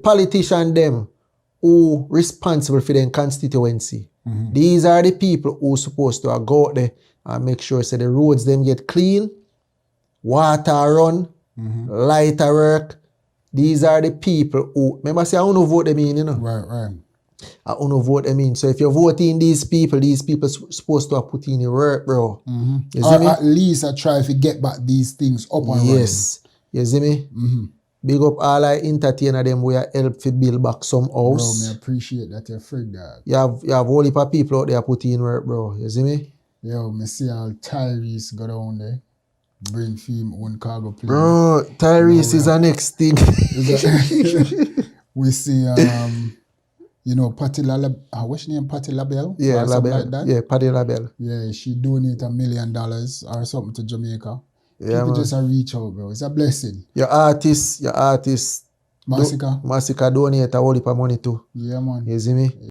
politician them who responsible for their constituency. These are the people who supposed to go out there and make sure so the roads them get clean, water run, light work. These are the people who, remember say I want to vote them in, you know. Right. I want to vote them in. So if you're voting these people supposed to have put in the work, bro. You see Or me? at least I try to get back these things up and running. Yes. You see me? Big up all I entertainer them who help to build back some house. Bro, me appreciate that you're free, dog. You have whole heap of people out there putting in work, bro. You see me? Yo, me see how Tyrese go down there. Bring film on cargo plane. Bro, Tyrese is the next thing. We see, Patty what's her name? Patty LaBelle? Yeah, or something LaBelle. like that. Yeah, Patty LaBelle. Yeah, she donated $1 million or something to Jamaica. Yeah, People man. just reach out, bro. It's a blessing. Your artist, Massacre. Massacre donate a whole heap of money too. Yeah, man. You see me?